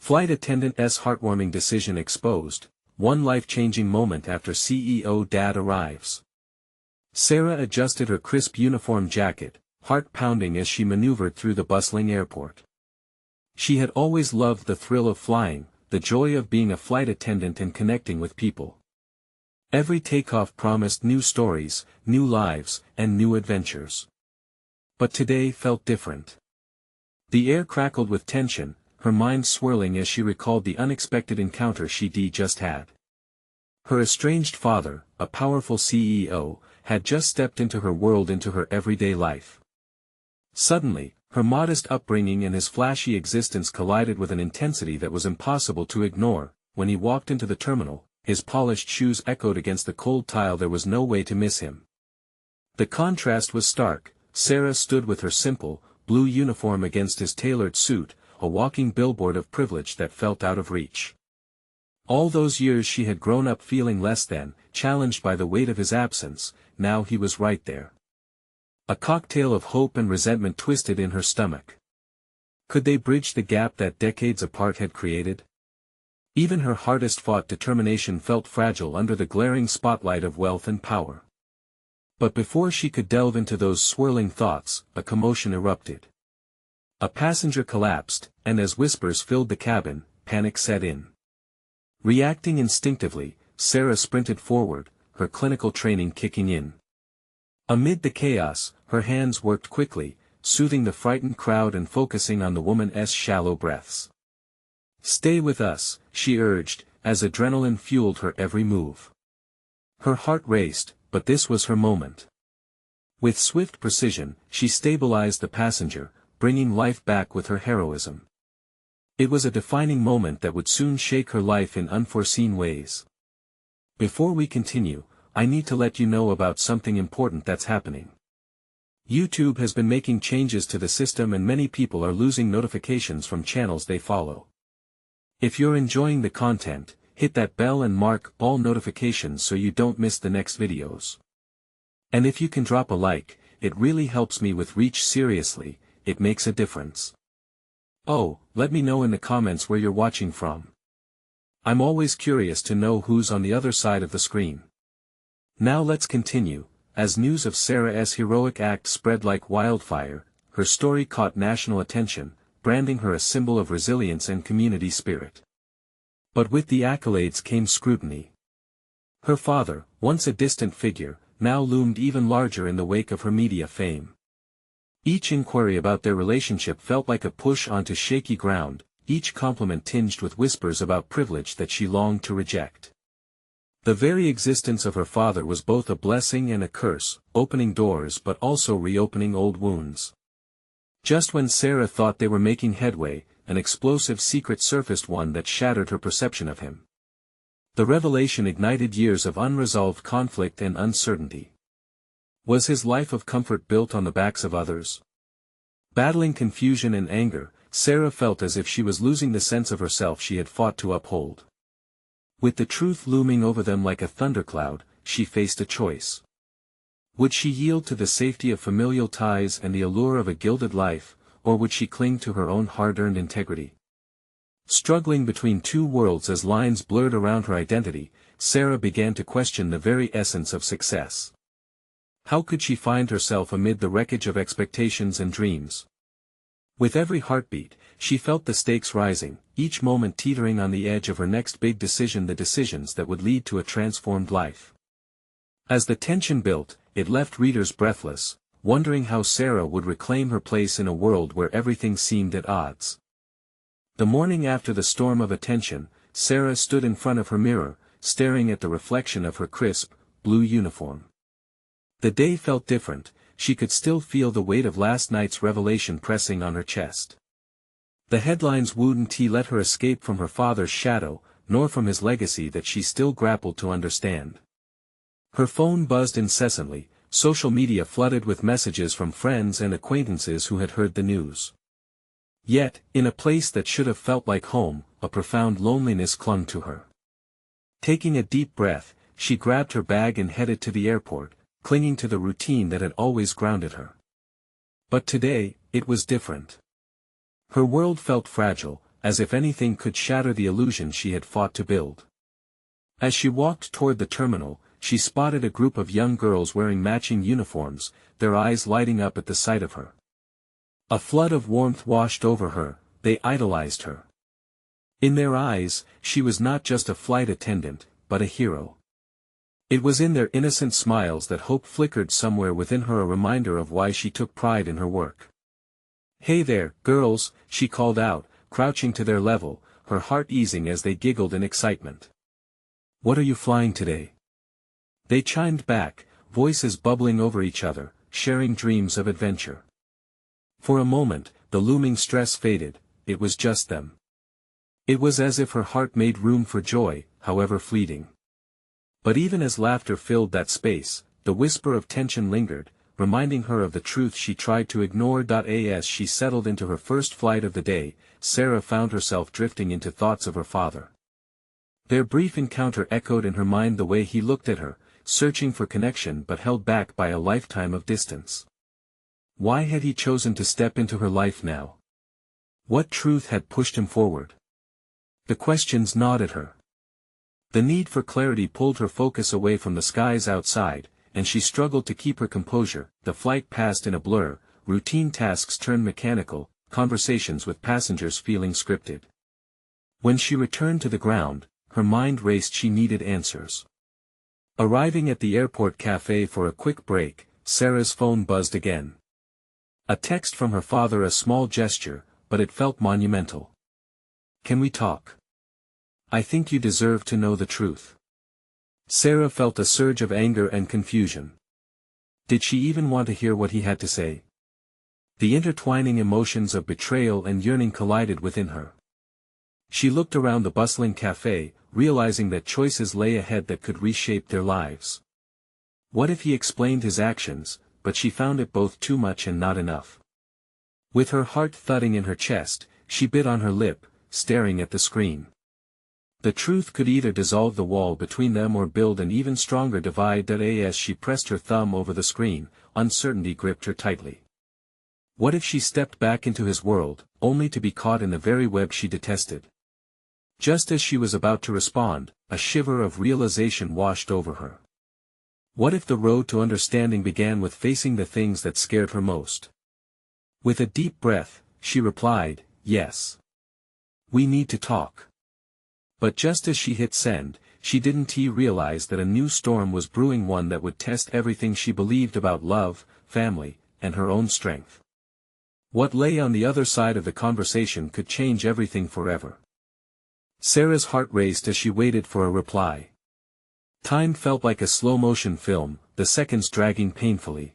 Flight attendant's heartwarming decision exposed, one life-changing moment after CEO Dad arrives. Sarah adjusted her crisp uniform jacket, heart pounding as she maneuvered through the bustling airport. She had always loved the thrill of flying, the joy of being a flight attendant and connecting with people. Every takeoff promised new stories, new lives, and new adventures. But today felt different. The air crackled with tension, her mind swirling as she recalled the unexpected encounter she'd just had. Her estranged father, a powerful CEO, had just stepped into her world, into her everyday life. Suddenly, her modest upbringing and his flashy existence collided with an intensity that was impossible to ignore. When he walked into the terminal, his polished shoes echoed against the cold tile. There was no way to miss him. The contrast was stark. Sarah stood with her simple, blue uniform against his tailored suit, a walking billboard of privilege that felt out of reach. All those years she had grown up feeling less than, challenged by the weight of his absence. Now he was right there. A cocktail of hope and resentment twisted in her stomach. Could they bridge the gap that decades apart had created? Even her hardest-fought determination felt fragile under the glaring spotlight of wealth and power. But before she could delve into those swirling thoughts, a commotion erupted. A passenger collapsed, and as whispers filled the cabin, panic set in. Reacting instinctively, Sarah sprinted forward, her clinical training kicking in. Amid the chaos, her hands worked quickly, soothing the frightened crowd and focusing on the woman's shallow breaths. "Stay with us," she urged, as adrenaline fueled her every move. Her heart raced, but this was her moment. With swift precision, she stabilized the passenger, bringing life back with her heroism. It was a defining moment that would soon shake her life in unforeseen ways. Before we continue, I need to let you know about something important that's happening. YouTube has been making changes to the system and many people are losing notifications from channels they follow. If you're enjoying the content, hit that bell and mark all notifications so you don't miss the next videos. And if you can drop a like, it really helps me with reach. Seriously, it makes a difference. Oh, let me know in the comments where you're watching from. I'm always curious to know who's on the other side of the screen. Now let's continue. As news of Sarah's heroic act spread like wildfire, her story caught national attention, branding her a symbol of resilience and community spirit. But with the accolades came scrutiny. Her father, once a distant figure, now loomed even larger in the wake of her media fame. Each inquiry about their relationship felt like a push onto shaky ground, each compliment tinged with whispers about privilege that she longed to reject. The very existence of her father was both a blessing and a curse, opening doors but also reopening old wounds. Just when Sarah thought they were making headway, an explosive secret surfaced, one that shattered her perception of him. The revelation ignited years of unresolved conflict and uncertainty. Was his life of comfort built on the backs of others? Battling confusion and anger, Sarah felt as if she was losing the sense of herself she had fought to uphold. With the truth looming over them like a thundercloud, she faced a choice. Would she yield to the safety of familial ties and the allure of a gilded life, or would she cling to her own hard-earned integrity? Struggling between two worlds as lines blurred around her identity, Sarah began to question the very essence of success. How could she find herself amid the wreckage of expectations and dreams? With every heartbeat, she felt the stakes rising, each moment teetering on the edge of her next big decision, the decisions that would lead to a transformed life. As the tension built, it left readers breathless, wondering how Sarah would reclaim her place in a world where everything seemed at odds. The morning after the storm of attention, Sarah stood in front of her mirror, staring at the reflection of her crisp, blue uniform. The day felt different. She could still feel the weight of last night's revelation pressing on her chest. The headlines wouldn't let her escape from her father's shadow, nor from his legacy that she still grappled to understand. Her phone buzzed incessantly, social media flooded with messages from friends and acquaintances who had heard the news. Yet, in a place that should have felt like home, a profound loneliness clung to her. Taking a deep breath, she grabbed her bag and headed to the airport, clinging to the routine that had always grounded her. But today, it was different. Her world felt fragile, as if anything could shatter the illusion she had fought to build. As she walked toward the terminal, she spotted a group of young girls wearing matching uniforms, their eyes lighting up at the sight of her. A flood of warmth washed over her, they idolized her. In their eyes, she was not just a flight attendant, but a hero. It was in their innocent smiles that hope flickered somewhere within her, a reminder of why she took pride in her work. "Hey there, girls," she called out, crouching to their level, her heart easing as they giggled in excitement. "What are you flying today?" They chimed back, voices bubbling over each other, sharing dreams of adventure. For a moment, the looming stress faded, it was just them. It was as if her heart made room for joy, however fleeting. But even as laughter filled that space, the whisper of tension lingered, reminding her of the truth she tried to ignore. As she settled into her first flight of the day, Sarah found herself drifting into thoughts of her father. Their brief encounter echoed in her mind the way he looked at her, searching for connection but held back by a lifetime of distance. Why had he chosen to step into her life now? What truth had pushed him forward? The questions gnawed at her. The need for clarity pulled her focus away from the skies outside, and she struggled to keep her composure. The flight passed in a blur, routine tasks turned mechanical, conversations with passengers feeling scripted. When she returned to the ground, her mind raced. She needed answers. Arriving at the airport cafe for a quick break, Sarah's phone buzzed again. A text from her father, a small gesture, but it felt monumental. "Can we talk? I think you deserve to know the truth." Sarah felt a surge of anger and confusion. Did she even want to hear what he had to say? The intertwining emotions of betrayal and yearning collided within her. She looked around the bustling cafe, realizing that choices lay ahead that could reshape their lives. What if he explained his actions, but she found it both too much and not enough. With her heart thudding in her chest, she bit on her lip, staring at the screen. The truth could either dissolve the wall between them or build an even stronger divide. As she pressed her thumb over the screen, uncertainty gripped her tightly. What if she stepped back into his world, only to be caught in the very web she detested? Just as she was about to respond, a shiver of realization washed over her. What if the road to understanding began with facing the things that scared her most? With a deep breath, she replied, "Yes. We need to talk." But just as she hit send, she didn't realize that a new storm was brewing, one that would test everything she believed about love, family, and her own strength. What lay on the other side of the conversation could change everything forever. Sarah's heart raced as she waited for a reply. Time felt like a slow-motion film, the seconds dragging painfully.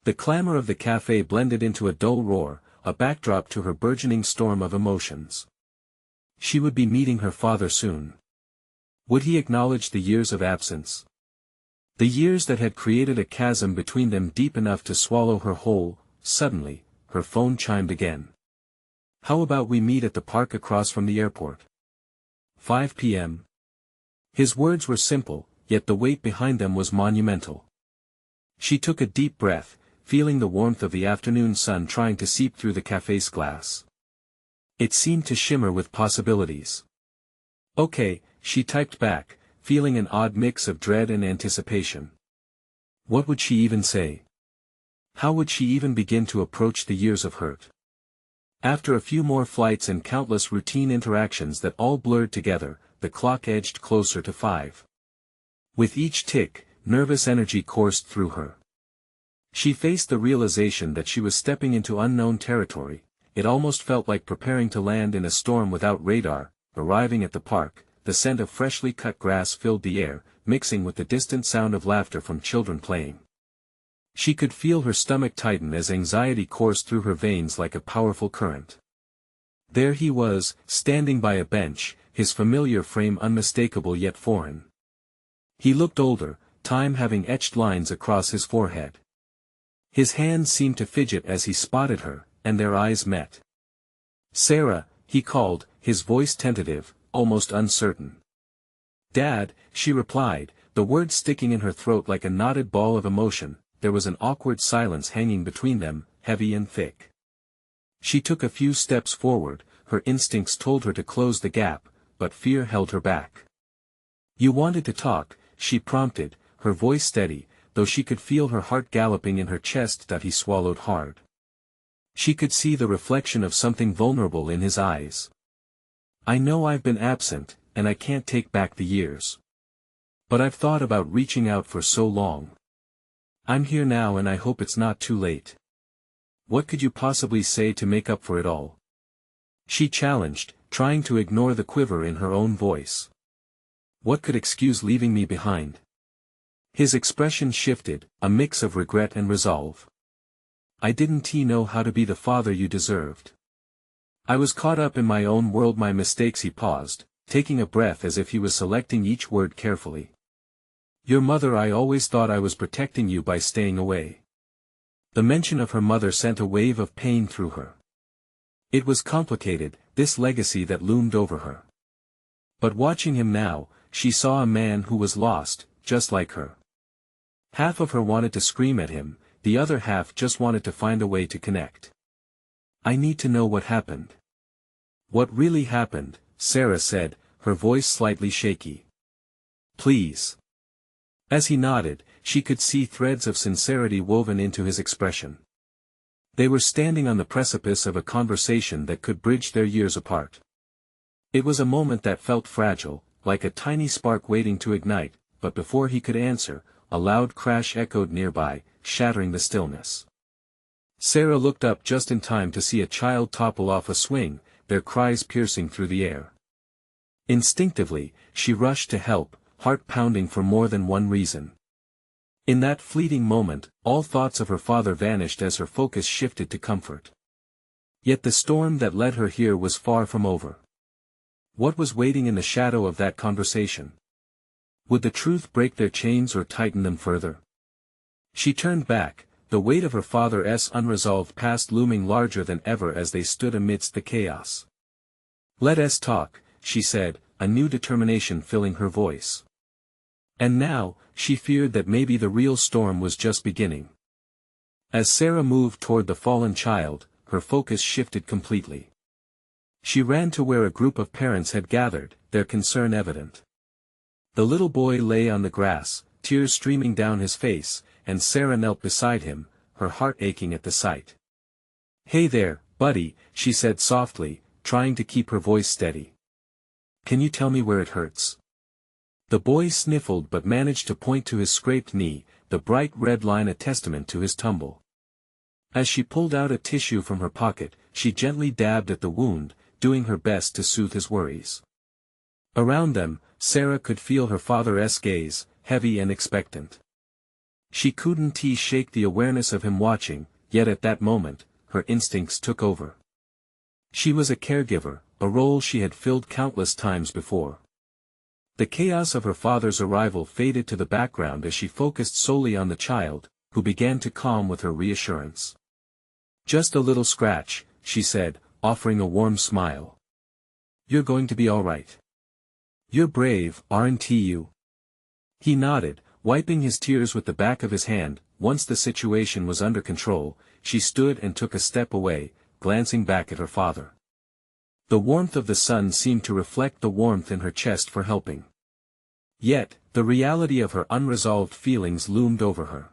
The clamor of the cafe blended into a dull roar, a backdrop to her burgeoning storm of emotions. She would be meeting her father soon. Would he acknowledge the years of absence? The years that had created a chasm between them deep enough to swallow her whole. Suddenly, her phone chimed again. "How about we meet at the park across from the airport? 5 p.m. His words were simple, yet the weight behind them was monumental. She took a deep breath, feeling the warmth of the afternoon sun trying to seep through the cafe's glass. It seemed to shimmer with possibilities. "Okay," she typed back, feeling an odd mix of dread and anticipation. What would she even say? How would she even begin to approach the years of hurt? After a few more flights and countless routine interactions that all blurred together, the clock edged closer to 5. With each tick, nervous energy coursed through her. She faced the realization that she was stepping into unknown territory. It almost felt like preparing to land in a storm without radar. Arriving at the park, the scent of freshly cut grass filled the air, mixing with the distant sound of laughter from children playing. She could feel her stomach tighten as anxiety coursed through her veins like a powerful current. There he was, standing by a bench, his familiar frame unmistakable yet foreign. He looked older, time having etched lines across his forehead. His hands seemed to fidget as he spotted her, and their eyes met. "Sarah," he called, his voice tentative, almost uncertain. "Dad," she replied, the words sticking in her throat like a knotted ball of emotion. There was an awkward silence hanging between them, heavy and thick. She took a few steps forward, her instincts told her to close the gap, but fear held her back. "You wanted to talk," she prompted, her voice steady, though she could feel her heart galloping in her chest. That he swallowed hard. She could see the reflection of something vulnerable in his eyes. "I know I've been absent, and I can't take back the years. But I've thought about reaching out for so long. I'm here now and I hope it's not too late. What could you possibly say to make up for it all?" She challenged, trying to ignore the quiver in her own voice. "What could excuse leaving me behind?" His expression shifted, a mix of regret and resolve. "I didn't know how to be the father you deserved. I was caught up in my own world, my mistakes." He paused, taking a breath as if he was selecting each word carefully. "Your mother, I always thought I was protecting you by staying away." The mention of her mother sent a wave of pain through her. It was complicated, this legacy that loomed over her. But watching him now, she saw a man who was lost, just like her. Half of her wanted to scream at him, the other half just wanted to find a way to connect. "I need to know what happened." "What really happened," Sarah said, her voice slightly shaky. "Please." As he nodded, she could see threads of sincerity woven into his expression. They were standing on the precipice of a conversation that could bridge their years apart. It was a moment that felt fragile, like a tiny spark waiting to ignite, but before he could answer, a loud crash echoed nearby, shattering the stillness. Sarah looked up just in time to see a child topple off a swing, their cries piercing through the air. Instinctively, she rushed to help, heart pounding for more than one reason. In that fleeting moment, all thoughts of her father vanished as her focus shifted to comfort. Yet the storm that led her here was far from over. What was waiting in the shadow of that conversation? Would the truth break their chains or tighten them further? She turned back, the weight of her father's unresolved past looming larger than ever as they stood amidst the chaos. "Let us talk," she said, a new determination filling her voice. And now, she feared that maybe the real storm was just beginning. As Sarah moved toward the fallen child, her focus shifted completely. She ran to where a group of parents had gathered, their concern evident. The little boy lay on the grass, tears streaming down his face, and Sarah knelt beside him, her heart aching at the sight. "Hey there, buddy," she said softly, trying to keep her voice steady. "Can you tell me where it hurts?" The boy sniffled but managed to point to his scraped knee, the bright red line a testament to his tumble. As she pulled out a tissue from her pocket, she gently dabbed at the wound, doing her best to soothe his worries. Around them, Sarah could feel her father's gaze, heavy and expectant. She couldn't shake the awareness of him watching, yet at that moment, her instincts took over. She was a caregiver, a role she had filled countless times before. The chaos of her father's arrival faded to the background as she focused solely on the child, who began to calm with her reassurance. "Just a little scratch," she said, offering a warm smile. "You're going to be all right. You're brave, aren't you?" He nodded, wiping his tears with the back of his hand. Once the situation was under control, she stood and took a step away, glancing back at her father. The warmth of the sun seemed to reflect the warmth in her chest for helping. Yet, the reality of her unresolved feelings loomed over her.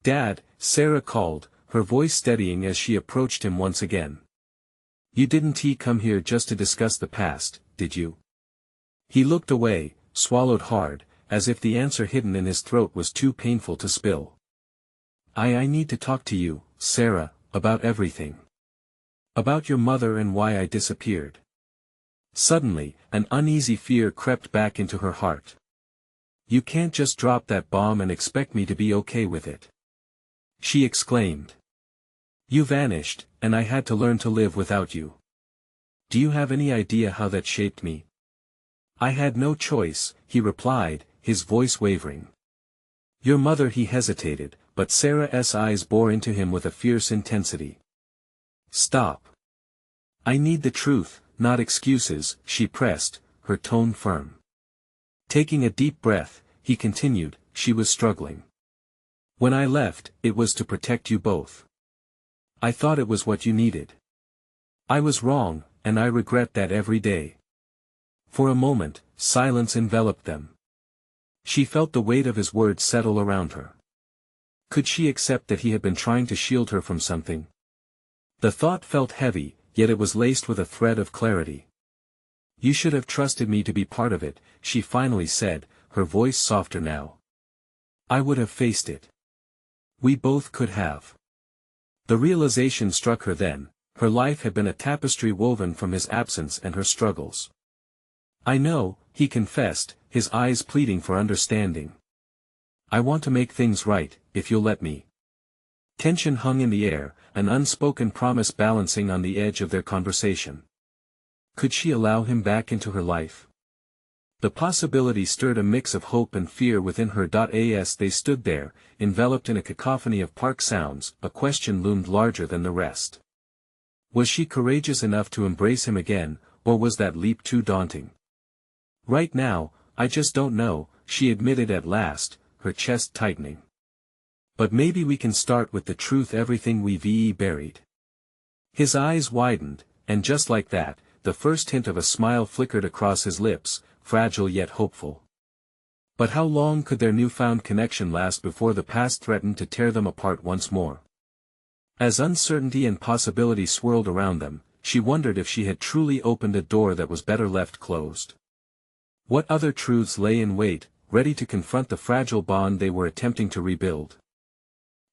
"Dad," Sarah called, her voice steadying as she approached him once again. "You didn't come here just to discuss the past, did you?" He looked away, swallowed hard, as if the answer hidden in his throat was too painful to spill. I need to talk to you, Sarah, about everything. About your mother and why I disappeared." Suddenly, an uneasy fear crept back into her heart. "You can't just drop that bomb and expect me to be okay with it," she exclaimed. "You vanished, and I had to learn to live without you. Do you have any idea how that shaped me?" "I had no choice," he replied, his voice wavering. "Your mother," he hesitated, but Sarah's eyes bore into him with a fierce intensity. "Stop. I need the truth, not excuses," she pressed, her tone firm. Taking a deep breath, he continued, "She was struggling. When I left, it was to protect you both. I thought it was what you needed. I was wrong, and I regret that every day." For a moment, silence enveloped them. She felt the weight of his words settle around her. Could she accept that he had been trying to shield her from something? The thought felt heavy, yet it was laced with a thread of clarity. "You should have trusted me to be part of it," she finally said, her voice softer now. "I would have faced it. We both could have." The realization struck her then: her life had been a tapestry woven from his absence and her struggles. "I know," he confessed, his eyes pleading for understanding. "I want to make things right, if you'll let me." Tension hung in the air, an unspoken promise balancing on the edge of their conversation. Could she allow him back into her life? The possibility stirred a mix of hope and fear within her. As they stood there, enveloped in a cacophony of park sounds, a question loomed larger than the rest. Was she courageous enough to embrace him again, or was that leap too daunting? "Right now, I just don't know," she admitted at last, her chest tightening. "But maybe we can start with the truth, everything we've buried." His eyes widened, and just like that, the first hint of a smile flickered across his lips, fragile yet hopeful. But how long could their newfound connection last before the past threatened to tear them apart once more? As uncertainty and possibility swirled around them, she wondered if she had truly opened a door that was better left closed. What other truths lay in wait, ready to confront the fragile bond they were attempting to rebuild?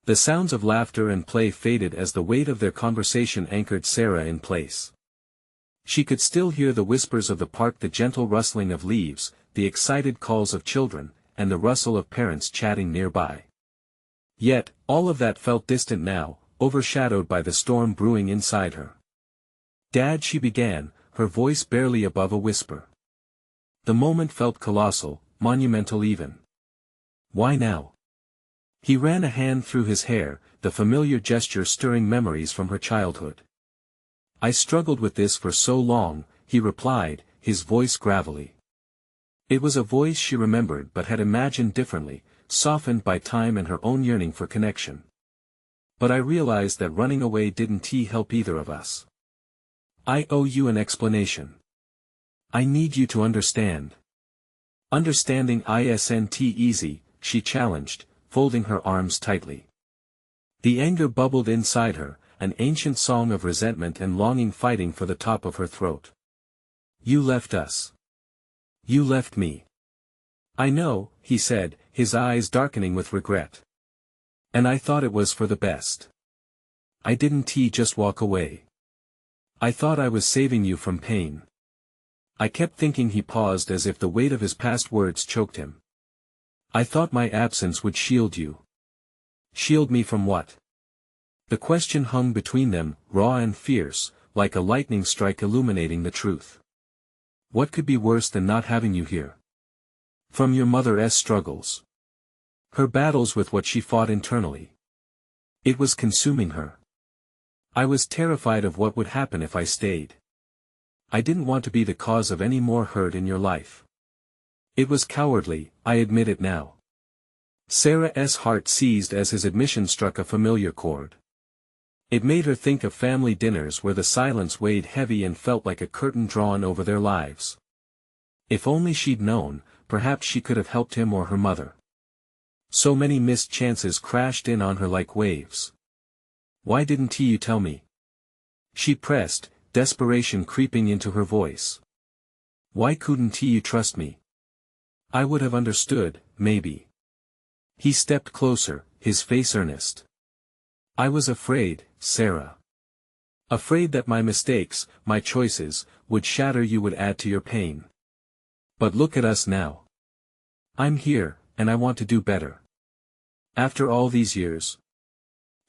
The sounds of laughter and play faded as the weight of their conversation anchored Sarah in place. She could still hear the whispers of the park, the gentle rustling of leaves, the excited calls of children, and the rustle of parents chatting nearby. Yet, all of that felt distant now, overshadowed by the storm brewing inside her. "Dad," she began, her voice barely above a whisper. The moment felt colossal, monumental even. "Why now?" He ran a hand through his hair, the familiar gesture stirring memories from her childhood. "I struggled with this for so long," he replied, his voice gravelly. It was a voice she remembered but had imagined differently, softened by time and her own yearning for connection. "But I realized that running away didn't help either of us. I owe you an explanation. I need you to understand." "Understanding isn't easy," she challenged, folding her arms tightly. The anger bubbled inside her, an ancient song of resentment and longing fighting for the top of her throat. "You left us. You left me." "I know," he said, his eyes darkening with regret. "And I thought it was for the best. I didn't just walk away. I thought I was saving you from pain. I kept thinking." He paused as if the weight of his past words choked him. "I thought my absence would shield you." "Shield me from what?" The question hung between them, raw and fierce, like a lightning strike illuminating the truth. "What could be worse than not having you here? From your mother's struggles. Her battles with what she fought internally. It was consuming her. I was terrified of what would happen if I stayed. I didn't want to be the cause of any more hurt in your life. It was cowardly, I admit it now." Sarah's heart seized as his admission struck a familiar chord. It made her think of family dinners where the silence weighed heavy and felt like a curtain drawn over their lives. If only she'd known, perhaps she could have helped him or her mother. So many missed chances crashed in on her like waves. "Why didn't you tell me?" she pressed, desperation creeping into her voice. "Why couldn't you trust me? I would have understood, maybe." He stepped closer, his face earnest. "I was afraid, Sarah. Afraid that my mistakes, my choices, would shatter you, would add to your pain. But look at us now. I'm here, and I want to do better. After all these years."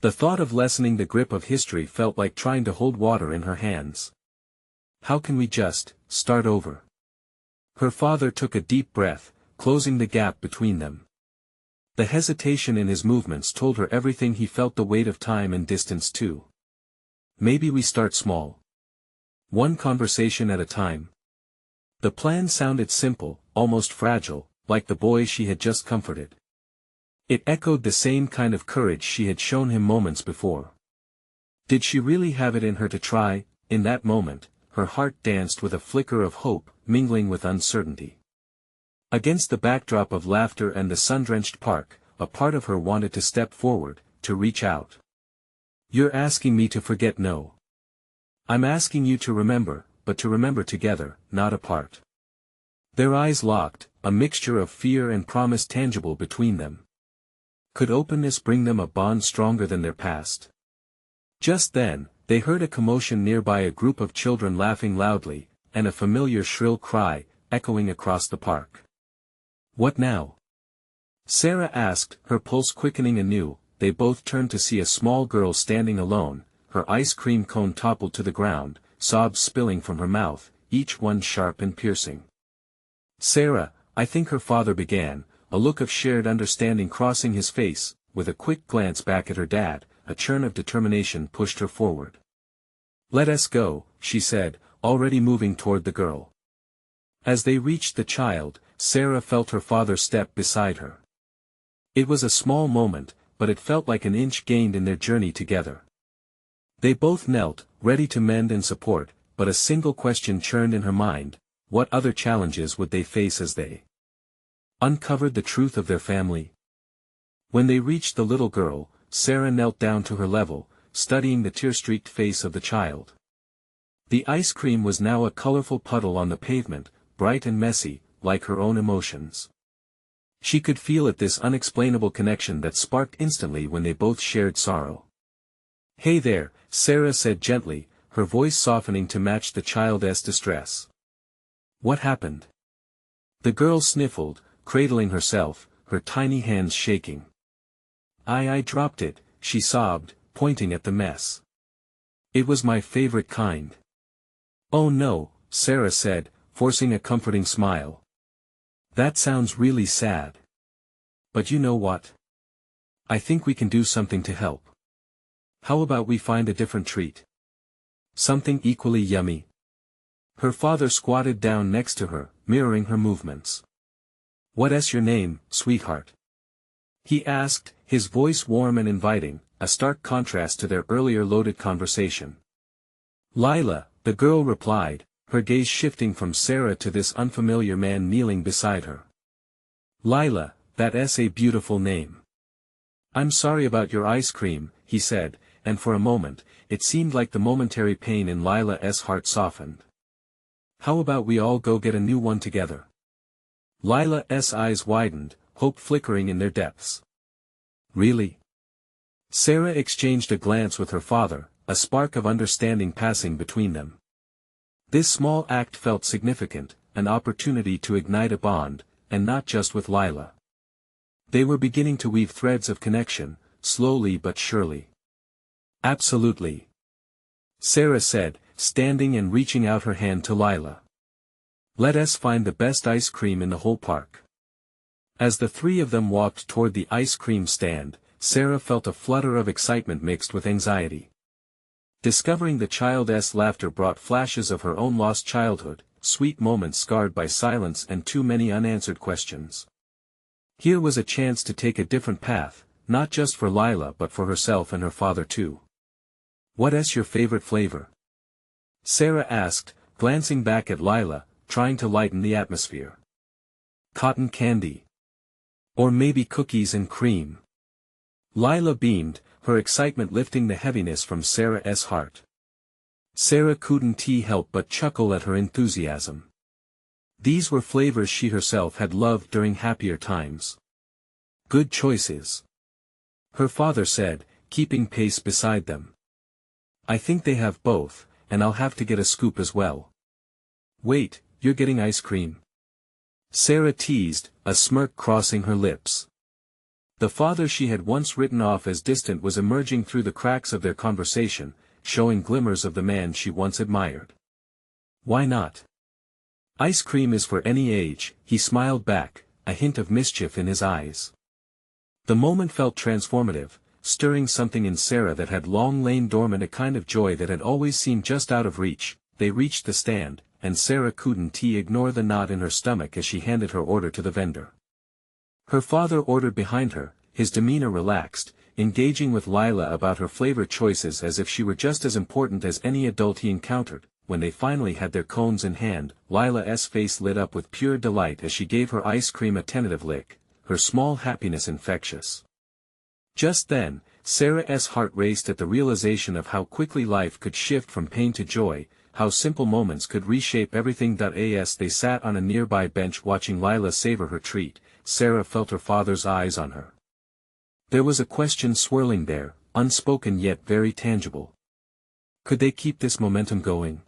The thought of lessening the grip of history felt like trying to hold water in her hands. "How can we just start over?" Her father took a deep breath, closing the gap between them. The hesitation in his movements told her everything he felt, the weight of time and distance too. "Maybe we start small. One conversation at a time." The plan sounded simple, almost fragile, like the boy she had just comforted. It echoed the same kind of courage she had shown him moments before. Did she really have it in her to try, in that moment, her heart danced with a flicker of hope, mingling with uncertainty. Against the backdrop of laughter and the sun-drenched park, a part of her wanted to step forward, to reach out. "You're asking me to forget? No. I'm asking you to remember, but to remember together, not apart." Their eyes locked, a mixture of fear and promise tangible between them. Could openness bring them a bond stronger than their past? Just then, they heard a commotion nearby, a group of children laughing loudly, and a familiar shrill cry, echoing across the park. "What now?" Sarah asked, her pulse quickening anew. They both turned to see a small girl standing alone, her ice cream cone toppled to the ground, sobs spilling from her mouth, each one sharp and piercing. "Sarah, I think," her father began, a look of shared understanding crossing his face. With a quick glance back at her dad, a churn of determination pushed her forward. "Let us go," she said, already moving toward the girl. As they reached the child, Sarah felt her father step beside her. It was a small moment, but it felt like an inch gained in their journey together. They both knelt, ready to mend and support, but a single question churned in her mind: what other challenges would they face as they uncovered the truth of their family? When they reached the little girl, Sarah knelt down to her level, studying the tear-streaked face of the child. The ice cream was now a colorful puddle on the pavement, bright and messy, like her own emotions. She could feel it, this unexplainable connection that sparked instantly when they both shared sorrow. "Hey there," Sarah said gently, her voice softening to match the child's distress. "What happened?" The girl sniffled, cradling herself, her tiny hands shaking. I dropped it," she sobbed, pointing at the mess. "It was my favorite kind." "Oh no," Sarah said, forcing a comforting smile. "That sounds really sad. But you know what? I think we can do something to help. How about we find a different treat? Something equally yummy?" Her father squatted down next to her, mirroring her movements. "What's your name, sweetheart?" he asked, his voice warm and inviting, a stark contrast to their earlier loaded conversation. "Lila," the girl replied, her gaze shifting from Sarah to this unfamiliar man kneeling beside her. "Lila, that's a beautiful name." "I'm sorry about your ice cream," he said, and for a moment, it seemed like the momentary pain in Lila's heart softened. "How about we all go get a new one together?" Lila's eyes widened, hope flickering in their depths. "Really?" Sarah exchanged a glance with her father, a spark of understanding passing between them. This small act felt significant, an opportunity to ignite a bond, and not just with Lila. They were beginning to weave threads of connection, slowly but surely. "Absolutely," Sarah said, standing and reaching out her hand to Lila. "Let us find the best ice cream in the whole park." As the three of them walked toward the ice cream stand, Sarah felt a flutter of excitement mixed with anxiety. Discovering the child's laughter brought flashes of her own lost childhood, sweet moments scarred by silence and too many unanswered questions. Here was a chance to take a different path, not just for Lila but for herself and her father too. "What's your favorite flavor?" Sarah asked, glancing back at Lila, trying to lighten the atmosphere. "Cotton candy. Or maybe cookies and cream." Lila beamed, her excitement lifting the heaviness from Sarah's heart. Sarah couldn't help but chuckle at her enthusiasm. These were flavors she herself had loved during happier times. "Good choices," her father said, keeping pace beside them. "I think they have both, and I'll have to get a scoop as well." "Wait, you're getting ice cream?" Sarah teased, a smirk crossing her lips. The father she had once written off as distant was emerging through the cracks of their conversation, showing glimmers of the man she once admired. "Why not? Ice cream is for any age," he smiled back, a hint of mischief in his eyes. The moment felt transformative, stirring something in Sarah that had long lain dormant, a kind of joy that had always seemed just out of reach. They reached the stand, and Sarah couldn't ignore the knot in her stomach as she handed her order to the vendor. Her father ordered behind her, his demeanor relaxed, engaging with Lila about her flavor choices as if she were just as important as any adult he encountered. when they finally had their cones in hand, Lila's face lit up with pure delight as she gave her ice cream a tentative lick, her small happiness infectious. Just then, Sarah's heart raced at the realization of how quickly life could shift from pain to joy, how simple moments could reshape everything. As they sat on a nearby bench watching Lila savor her treat, Sarah felt her father's eyes on her. There was a question swirling there, unspoken yet very tangible. Could they keep this momentum going?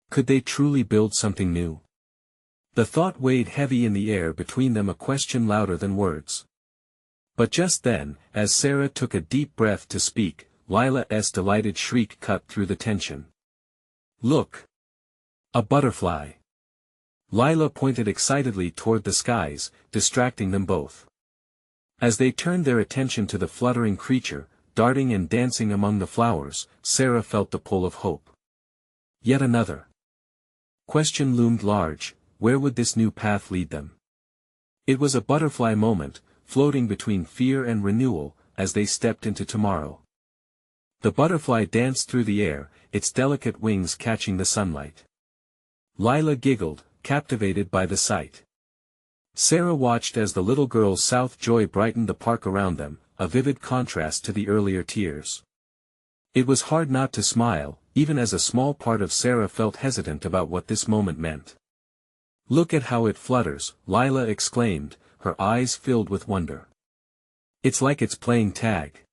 Could they truly build something new? The thought weighed heavy in the air between them, a question louder than words. But just then, as Sarah took a deep breath to speak, Lila's delighted shriek cut through the tension. "Look! A butterfly!" Lila pointed excitedly toward the skies, distracting them both. As they turned their attention to the fluttering creature, darting and dancing among the flowers, Sarah felt the pull of hope. Yet another question loomed large: where would this new path lead them? It was a butterfly moment, floating between fear and renewal, as they stepped into tomorrow. The butterfly danced through the air, its delicate wings catching the sunlight. Lila giggled, captivated by the sight. Sarah watched as the little girl's south joy brightened the park around them, a vivid contrast to the earlier tears. It was hard not to smile, even as a small part of Sarah felt hesitant about what this moment meant. "Look at how it flutters," Lila exclaimed, her eyes filled with wonder. "It's like it's playing tag."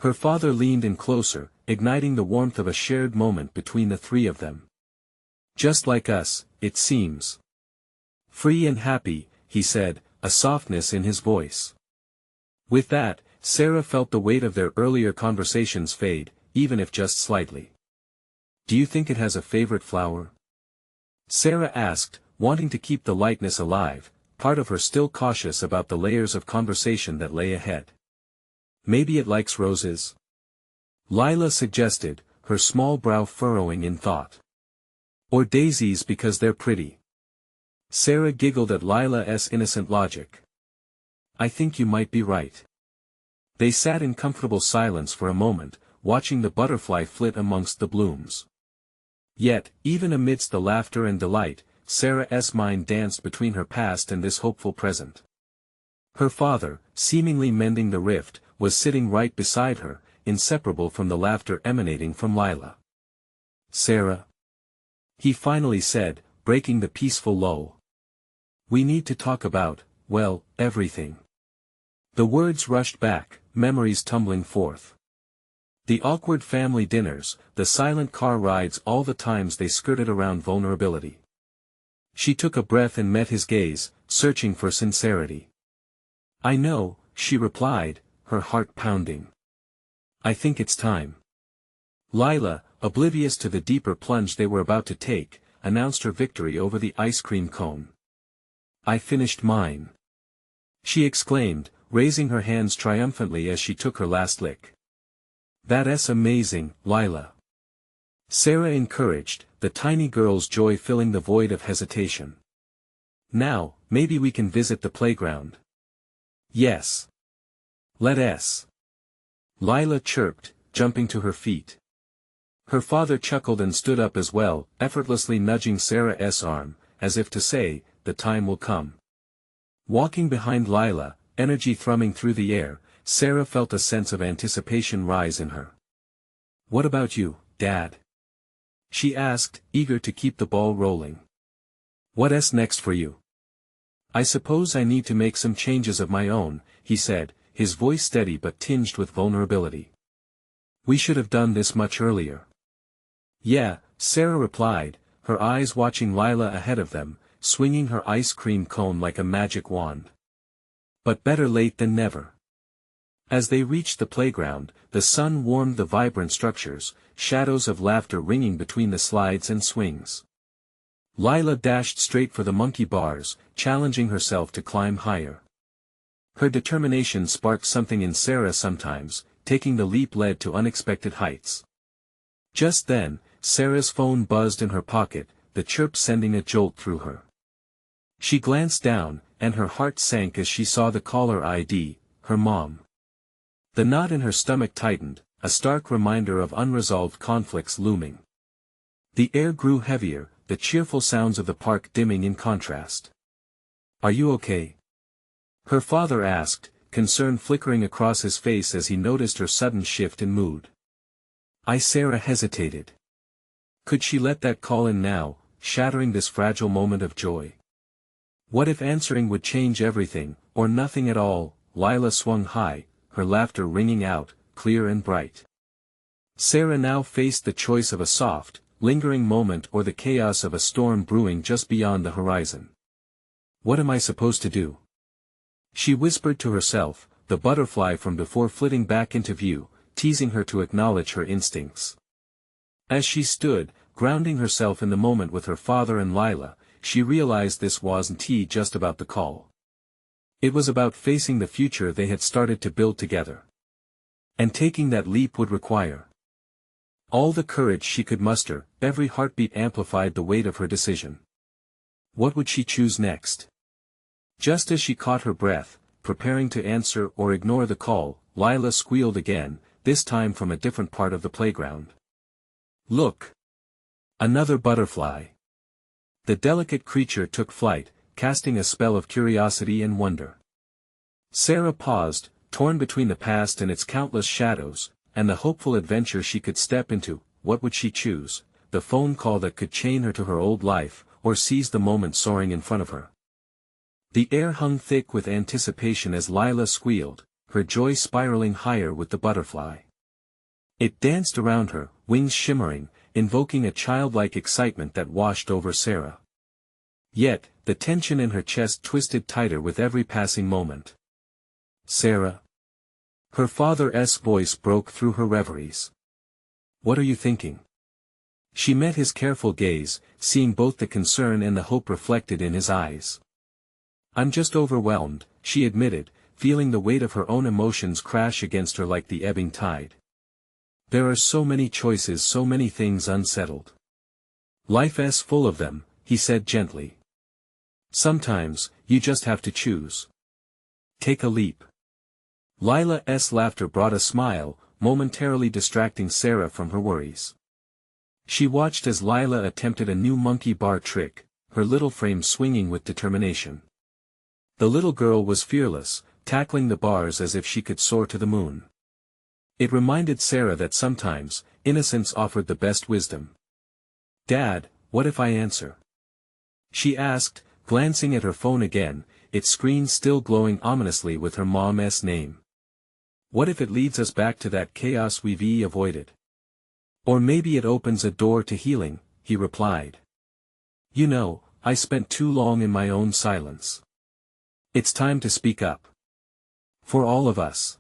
Her father leaned in closer, igniting the warmth of a shared moment between the three of them. "Just like us, it seems. Free and happy," he said, a softness in his voice. With that, Sarah felt the weight of their earlier conversations fade, even if just slightly. "Do you think it has a favorite flower?" Sarah asked, wanting to keep the lightness alive, part of her still cautious about the layers of conversation that lay ahead. "Maybe it likes roses?" Lila suggested, her small brow furrowing in thought. "Or daisies because they're pretty." Sarah giggled at Lila's innocent logic. "I think you might be right." They sat in comfortable silence for a moment, watching the butterfly flit amongst the blooms. Yet, even amidst the laughter and delight, Sarah's mind danced between her past and this hopeful present. Her father, seemingly mending the rift, was sitting right beside her, inseparable from the laughter emanating from Lila. "Sarah," he finally said, breaking the peaceful lull. "We need to talk about, well, everything." The words rushed back, memories tumbling forth. The awkward family dinners, the silent car rides, all the times they skirted around vulnerability. She took a breath and met his gaze, searching for sincerity. "I know," she replied, her heart pounding. "I think it's time." Lila, oblivious to the deeper plunge they were about to take, announced her victory over the ice cream cone. "I finished mine," she exclaimed, raising her hands triumphantly as she took her last lick. "That's amazing, Lila," Sarah encouraged, the tiny girl's joy filling the void of hesitation. "Now, maybe we can visit the playground." "Yes. Let's," Lila chirped, jumping to her feet. Her father chuckled and stood up as well, effortlessly nudging Sarah's arm, as if to say, "The time will come." Walking behind Lila, energy thrumming through the air, Sarah felt a sense of anticipation rise in her. "What about you, Dad?" she asked, eager to keep the ball rolling. "What's next for you?" "I suppose I need to make some changes of my own," he said, his voice steady but tinged with vulnerability. "We should have done this much earlier." "Yeah," Sarah replied, her eyes watching Lila ahead of them, swinging her ice cream cone like a magic wand. "But better late than never." As they reached the playground, the sun warmed the vibrant structures, shadows of laughter ringing between the slides and swings. Lila dashed straight for the monkey bars, challenging herself to climb higher. Her determination sparked something in Sarah. Sometimes, taking the leap led to unexpected heights. Just then, Sarah's phone buzzed in her pocket, the chirp sending a jolt through her. She glanced down, and her heart sank as she saw the caller ID, her mom. The knot in her stomach tightened, a stark reminder of unresolved conflicts looming. The air grew heavier, the cheerful sounds of the park dimming in contrast. "Are you okay?" her father asked, concern flickering across his face as he noticed her sudden shift in mood. Sarah hesitated. Could she let that call in now, shattering this fragile moment of joy? What if answering would change everything, or nothing at all? Lila swung high, her laughter ringing out, clear and bright. Sarah now faced the choice of a soft, lingering moment or the chaos of a storm brewing just beyond the horizon. "What am I supposed to do?" she whispered to herself, the butterfly from before flitting back into view, teasing her to acknowledge her instincts. As she stood, grounding herself in the moment with her father and Lila, she realized this wasn't just about the call. It was about facing the future they had started to build together. And taking that leap would require all the courage she could muster. Every heartbeat amplified the weight of her decision. What would she choose next? Just as she caught her breath, preparing to answer or ignore the call, Lila squealed again, this time from a different part of the playground. "Look! Another butterfly!" The delicate creature took flight, casting a spell of curiosity and wonder. Sarah paused, torn between the past and its countless shadows, and the hopeful adventure she could step into. What would she choose? The phone call that could chain her to her old life, or seize the moment soaring in front of her? The air hung thick with anticipation as Lila squealed, her joy spiraling higher with the butterfly. It danced around her, wings shimmering, invoking a childlike excitement that washed over Sarah. Yet, the tension in her chest twisted tighter with every passing moment. "Sarah?" Her father's voice broke through her reveries. "What are you thinking?" She met his careful gaze, seeing both the concern and the hope reflected in his eyes. "I'm just overwhelmed," she admitted, feeling the weight of her own emotions crash against her like the ebbing tide. "There are so many choices, so many things unsettled." "Life's full of them," he said gently. "Sometimes, you just have to choose. Take a leap." Lila's laughter brought a smile, momentarily distracting Sarah from her worries. She watched as Lila attempted a new monkey bar trick, her little frame swinging with determination. The little girl was fearless, tackling the bars as if she could soar to the moon. It reminded Sarah that sometimes, innocence offered the best wisdom. "Dad, what if I answer?" she asked, glancing at her phone again, its screen still glowing ominously with her mom's name. "What if it leads us back to that chaos we've avoided? Or maybe it opens a door to healing," he replied. "You know, I spent too long in my own silence. It's time to speak up. For all of us."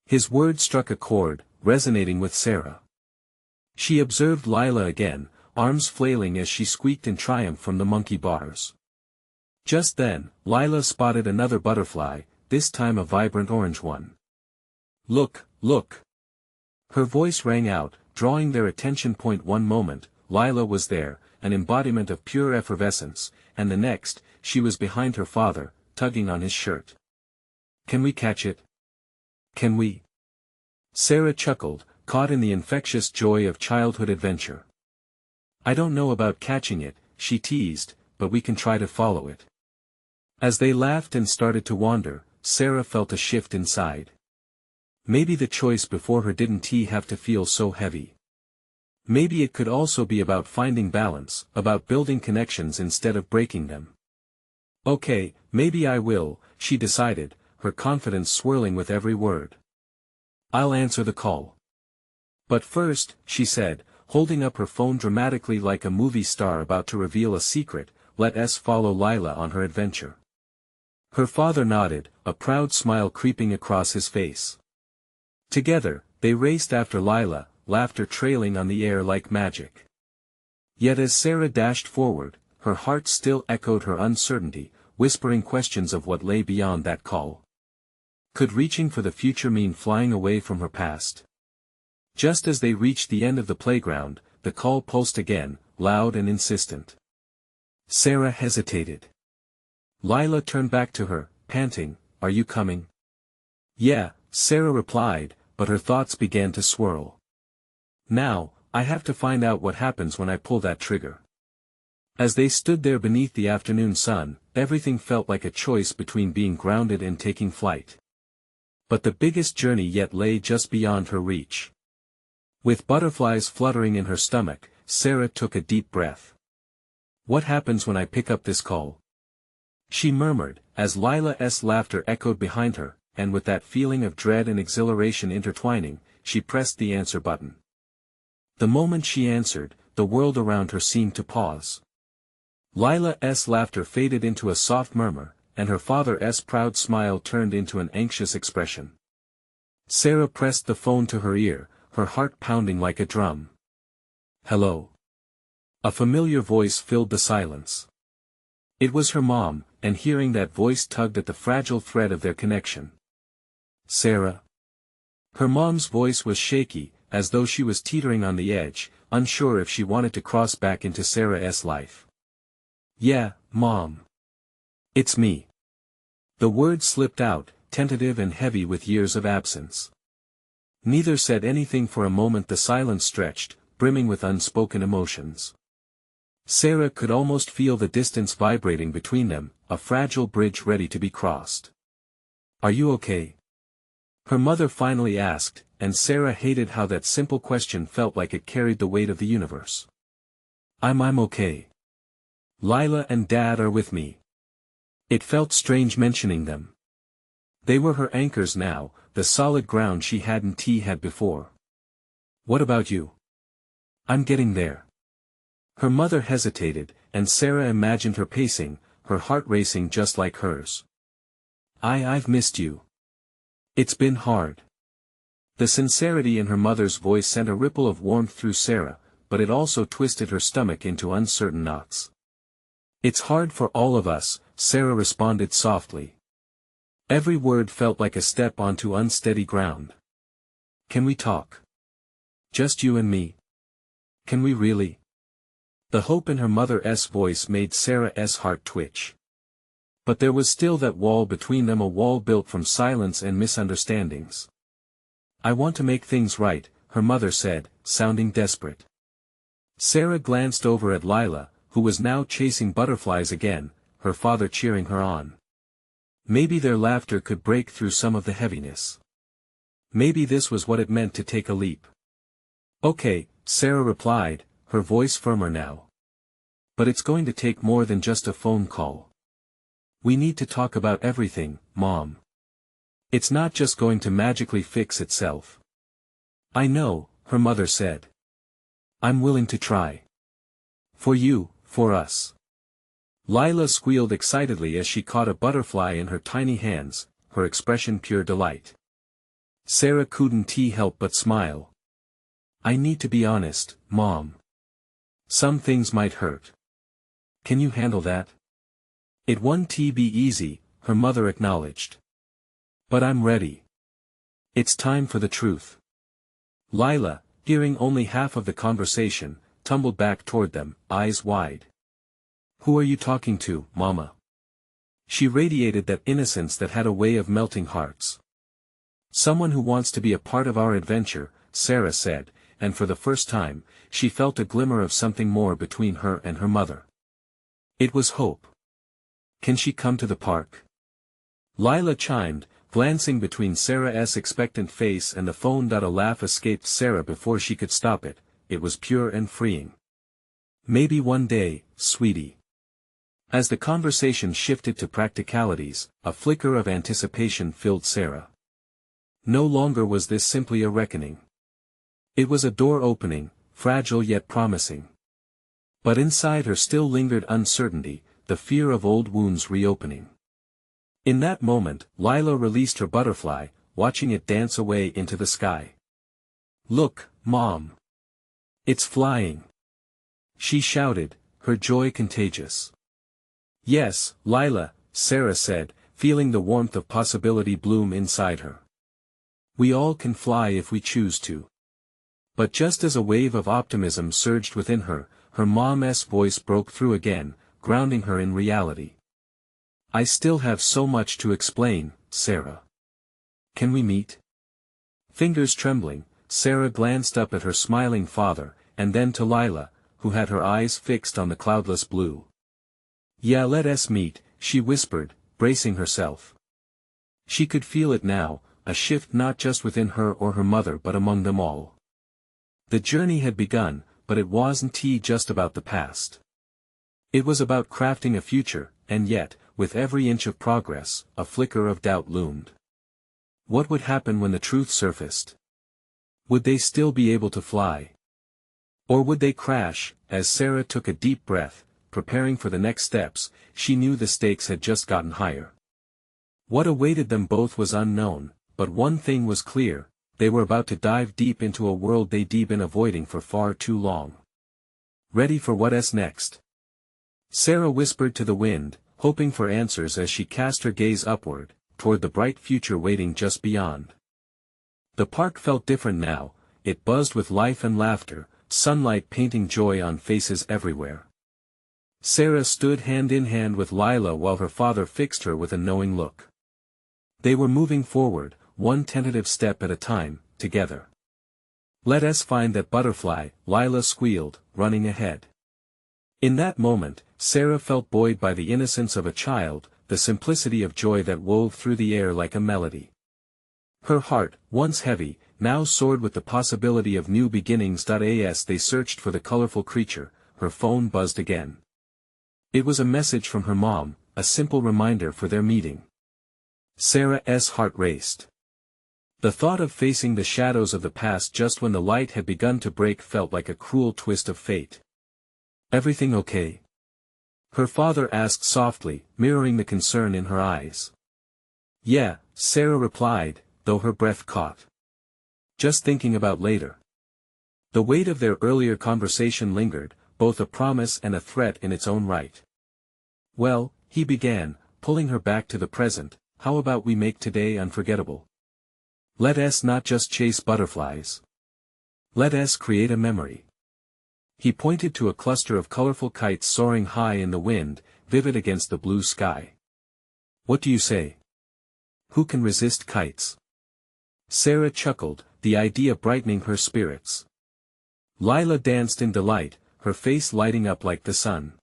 His words struck a chord, resonating with Sarah. She observed Lila again, arms flailing as she squeaked in triumph from the monkey bars. Just then, Lila spotted another butterfly, this time a vibrant orange one. "Look, look!" Her voice rang out, drawing their attention. One moment, Lila was there, an embodiment of pure effervescence, and the next, she was behind her father, tugging on his shirt. "Can we catch it? Can we?" Sarah chuckled, caught in the infectious joy of childhood adventure. "I don't know about catching it," she teased, "but we can try to follow it." As they laughed and started to wander, Sarah felt a shift inside. Maybe the choice before her didn't have to feel so heavy. Maybe it could also be about finding balance, about building connections instead of breaking them. "Okay, maybe I will," she decided, her confidence swirling with every word. "I'll answer the call. But first," she said, holding up her phone dramatically like a movie star about to reveal a secret, "let us follow Lila on her adventure." Her father nodded, a proud smile creeping across his face. Together, they raced after Lila, laughter trailing on the air like magic. Yet as Sarah dashed forward, her heart still echoed her uncertainty, whispering questions of what lay beyond that call. Could reaching for the future mean flying away from her past? Just as they reached the end of the playground, the call pulsed again, loud and insistent. Sarah hesitated. Lila turned back to her, panting, "Are you coming?" "Yeah," Sarah replied, but her thoughts began to swirl. Now, I have to find out what happens when I pull that trigger. As they stood there beneath the afternoon sun, everything felt like a choice between being grounded and taking flight. But the biggest journey yet lay just beyond her reach. With butterflies fluttering in her stomach, Sarah took a deep breath. What happens when I pick up this call? She murmured, as Lila's laughter echoed behind her, and with that feeling of dread and exhilaration intertwining, she pressed the answer button. The moment she answered, the world around her seemed to pause. Lila's laughter faded into a soft murmur, and her father's proud smile turned into an anxious expression. Sarah pressed the phone to her ear, her heart pounding like a drum. Hello. A familiar voice filled the silence. It was her mom, and hearing that voice tugged at the fragile thread of their connection. Sarah. Her mom's voice was shaky, as though she was teetering on the edge, unsure if she wanted to cross back into Sarah's life. Yeah, Mom. It's me. The words slipped out, tentative and heavy with years of absence. Neither said anything for a moment. The silence stretched, brimming with unspoken emotions. Sarah could almost feel the distance vibrating between them, a fragile bridge ready to be crossed. Are you okay? Her mother finally asked, and Sarah hated how that simple question felt like it carried the weight of the universe. I'm okay. Lila and Dad are with me. It felt strange mentioning them. They were her anchors now, the solid ground she hadn't had before. What about you? I'm getting there. Her mother hesitated, and Sarah imagined her pacing, her heart racing just like hers. I've missed you. It's been hard. The sincerity in her mother's voice sent a ripple of warmth through Sarah, but it also twisted her stomach into uncertain knots. It's hard for all of us, Sarah responded softly. Every word felt like a step onto unsteady ground. Can we talk? Just you and me? Can we really? The hope in her mother's voice made Sarah's heart twitch. But there was still that wall between them, a wall built from silence and misunderstandings. I want to make things right, her mother said, sounding desperate. Sarah glanced over at Lila, who was now chasing butterflies again, her father cheering her on. Maybe their laughter could break through some of the heaviness. Maybe this was what it meant to take a leap. Okay, Sarah replied, her voice firmer now. But it's going to take more than just a phone call. We need to talk about everything, Mom. It's not just going to magically fix itself. I know, her mother said. I'm willing to try. For you, for us. Lila squealed excitedly as she caught a butterfly in her tiny hands, her expression pure delight. Sarah couldn't help but smile. I need to be honest, Mom. Some things might hurt. Can you handle that? It won't be easy, her mother acknowledged. But I'm ready. It's time for the truth. Lila, hearing only half of the conversation, tumbled back toward them, eyes wide. Who are you talking to, Mama? She radiated that innocence that had a way of melting hearts. Someone who wants to be a part of our adventure, Sarah said, and for the first time, she felt a glimmer of something more between her and her mother. It was hope. Can she come to the park? Lila chimed, glancing between Sarah's expectant face and the phone. A laugh escaped Sarah before she could stop it. It was pure and freeing. Maybe one day, sweetie. As the conversation shifted to practicalities, a flicker of anticipation filled Sarah. No longer was this simply a reckoning. It was a door opening, fragile yet promising. But inside her still lingered uncertainty, the fear of old wounds reopening. In that moment, Lila released her butterfly, watching it dance away into the sky. Look, Mom. It's flying. She shouted, her joy contagious. Yes, Lila, Sarah said, feeling the warmth of possibility bloom inside her. We all can fly if we choose to. But just as a wave of optimism surged within her, her mom's voice broke through again, grounding her in reality. I still have so much to explain, Sarah. Can we meet? Fingers trembling, Sarah glanced up at her smiling father, and then to Lila, who had her eyes fixed on the cloudless blue. "Yeah, let us meet," she whispered, bracing herself. She could feel it now, a shift not just within her or her mother but among them all. The journey had begun, but it wasn't just about the past. It was about crafting a future, and yet, with every inch of progress, a flicker of doubt loomed. What would happen when the truth surfaced? Would they still be able to fly? Or would they crash? As Sarah took a deep breath, preparing for the next steps, she knew the stakes had just gotten higher. What awaited them both was unknown, but one thing was clear: they were about to dive deep into a world they'd been avoiding for far too long. Ready for what's next? Sarah whispered to the wind, hoping for answers as she cast her gaze upward, toward the bright future waiting just beyond. The park felt different now, it buzzed with life and laughter, sunlight painting joy on faces everywhere. Sarah stood hand in hand with Lila while her father fixed her with a knowing look. They were moving forward, one tentative step at a time, together. "Let us find that butterfly," Lila squealed, running ahead. In that moment, Sarah felt buoyed by the innocence of a child, the simplicity of joy that wove through the air like a melody. Her heart, once heavy, now soared with the possibility of new beginnings. As they searched for the colorful creature, her phone buzzed again. It was a message from her mom, a simple reminder for their meeting. Sarah's heart raced. The thought of facing the shadows of the past just when the light had begun to break felt like a cruel twist of fate. "Everything okay?" her father asked softly, mirroring the concern in her eyes. "Yeah," Sarah replied, though her breath caught. "Just thinking about later." The weight of their earlier conversation lingered, both a promise and a threat in its own right. "Well," he began, pulling her back to the present, "how about we make today unforgettable? Let us not just chase butterflies. Let us create a memory." He pointed to a cluster of colorful kites soaring high in the wind, vivid against the blue sky. "What do you say? Who can resist kites?" Sarah chuckled, the idea brightening her spirits. Lila danced in delight, her face lighting up like the sun.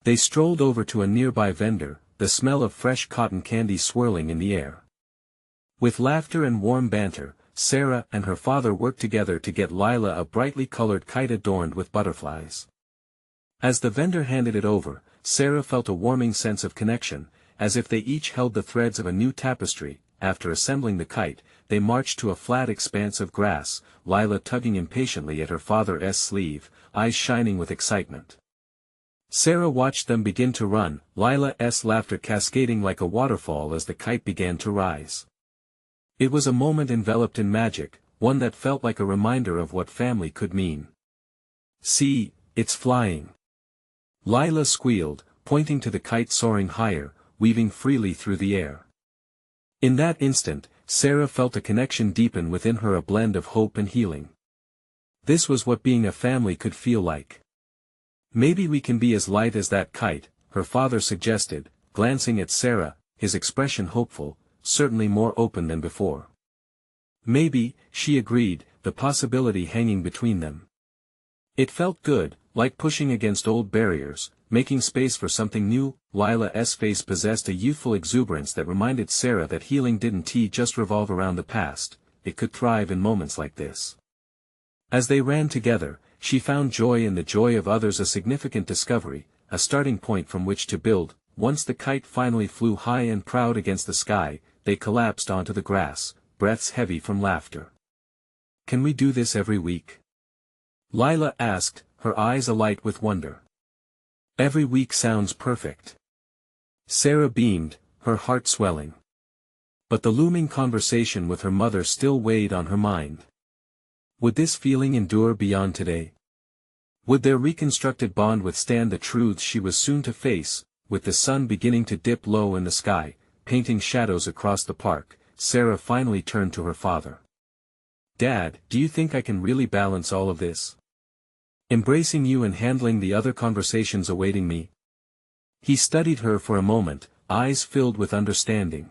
They strolled over to a nearby vendor, the smell of fresh cotton candy swirling in the air. With laughter and warm banter, Sarah and her father worked together to get Lila a brightly colored kite adorned with butterflies. As the vendor handed it over, Sarah felt a warming sense of connection, as if they each held the threads of a new tapestry. After assembling the kite, they marched to a flat expanse of grass, Lila tugging impatiently at her father's sleeve, eyes shining with excitement. Sarah watched them begin to run, Lila's laughter cascading like a waterfall as the kite began to rise. It was a moment enveloped in magic, one that felt like a reminder of what family could mean. "See, it's flying!" Lila squealed, pointing to the kite soaring higher, weaving freely through the air. In that instant, Sarah felt a connection deepen within her, a blend of hope and healing. This was what being a family could feel like. "Maybe we can be as light as that kite," her father suggested, glancing at Sarah, his expression hopeful, certainly more open than before. "Maybe," she agreed, the possibility hanging between them. It felt good, like pushing against old barriers, making space for something new. Lila's face possessed a youthful exuberance that reminded Sarah that healing didn't just revolve around the past, it could thrive in moments like this. As they ran together, she found joy in the joy of others, a significant discovery, a starting point from which to build. Once the kite finally flew high and proud against the sky, they collapsed onto the grass, breaths heavy from laughter. "Can we do this every week?" Lila asked, her eyes alight with wonder. "Every week sounds perfect." Sarah beamed, her heart swelling. But the looming conversation with her mother still weighed on her mind. Would this feeling endure beyond today? Would their reconstructed bond withstand the truths she was soon to face? With the sun beginning to dip low in the sky, painting shadows across the park, Sarah finally turned to her father. "Dad, do you think I can really balance all of this? Embracing you and handling the other conversations awaiting me?" He studied her for a moment, eyes filled with understanding.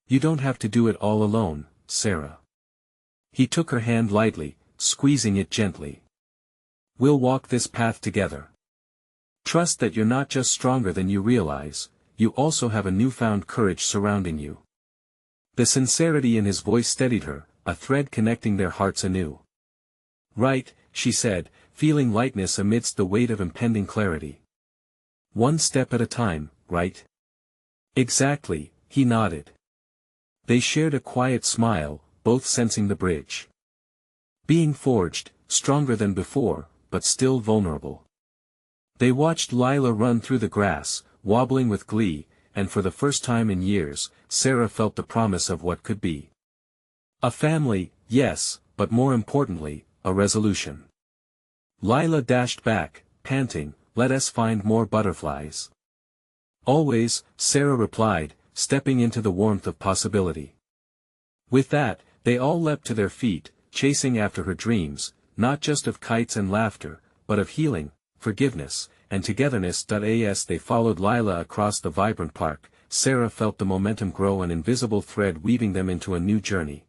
"You don't have to do it all alone, Sarah." He took her hand lightly, squeezing it gently. We'll walk this path together. Trust that you're not just stronger than you realize, you also have a newfound courage surrounding you. The sincerity in his voice steadied her, a thread connecting their hearts anew. Right, she said, feeling lightness amidst the weight of impending clarity. One step at a time, right? Exactly, he nodded. They shared a quiet smile, both sensing the bridge being forged, stronger than before, but still vulnerable. They watched Lila run through the grass, wobbling with glee, and for the first time in years, Sarah felt the promise of what could be. A family, yes, but more importantly, a resolution. Lila dashed back, panting, "Let us find more butterflies." "Always," Sarah replied, stepping into the warmth of possibility. With that, they all leapt to their feet, chasing after her dreams, not just of kites and laughter, but of healing, forgiveness, and togetherness. As they followed Lila across the vibrant park, Sarah felt the momentum grow, an invisible thread weaving them into a new journey.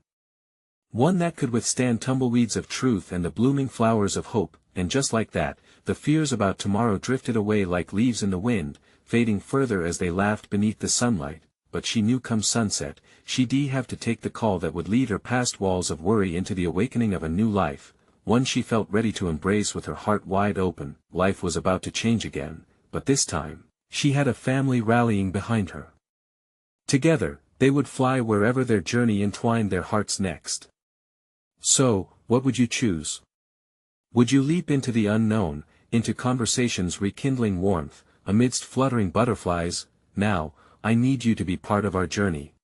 One that could withstand tumbleweeds of truth and the blooming flowers of hope, and just like that, the fears about tomorrow drifted away like leaves in the wind, fading further as they laughed beneath the sunlight. But she knew come sunset, she'd have to take the call that would lead her past walls of worry into the awakening of a new life, one she felt ready to embrace with her heart wide open. Life was about to change again, but this time, she had a family rallying behind her. Together, they would fly wherever their journey entwined their hearts next. So, what would you choose? Would you leap into the unknown, into conversations rekindling warmth, amidst fluttering butterflies? Now, I need you to be part of our journey.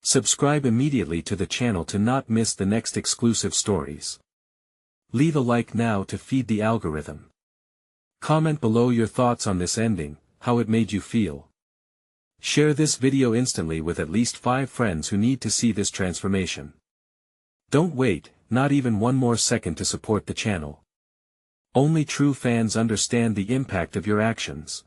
Subscribe immediately to the channel to not miss the next exclusive stories. Leave a like now to feed the algorithm. Comment below your thoughts on this ending, how it made you feel. Share this video instantly with at least 5 friends who need to see this transformation. Don't wait, not even one more second to support the channel. Only true fans understand the impact of your actions.